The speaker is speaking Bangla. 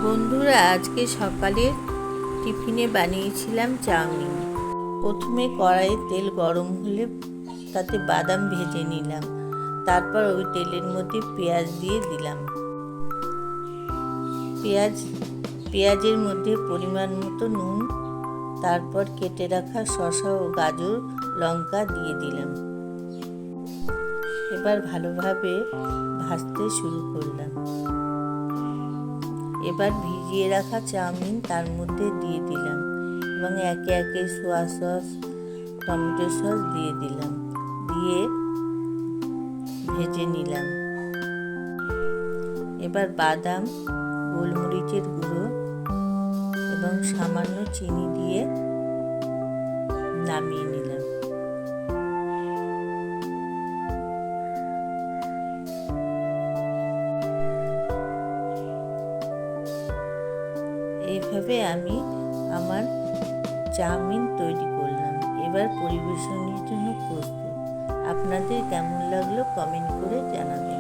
বন্ধুরা, আজকে সকালে টিফিনে বানিয়েছিলাম চাউমিন। প্রথমে কড়াইয়ে তেল গরম হলে তাতে বাদাম ভেজে নিলাম। তারপর ওই তেলের মধ্যে পেঁয়াজ দিয়ে দিলাম। পেঁয়াজের মধ্যে পরিমাণ মতো নুন, তারপর কেটে রাখা শসা ও গাজর, লঙ্কা দিয়ে দিলাম। এবার ভালোভাবে ভাজতে শুরু করলাম। এবার ভিজিয়ে রাখা চাউমিন তার মধ্যে দিয়ে দিলাম এবং একে একে সোয়া সস, টমেটো সস দিয়ে দিলাম, দিয়ে ভেজে নিলাম। এবার বাদাম, গোলমরিচের গুঁড়ো এবং সামান্য চিনি দিয়ে নামিয়ে নিলাম। এইভাবে আমি আমার চাউমিন তৈরি করলাম। এবার পরিবেশনের জন্য প্রস্তুত। আপনাদের কেমন লাগলো কমেন্ট করে জানাবেন।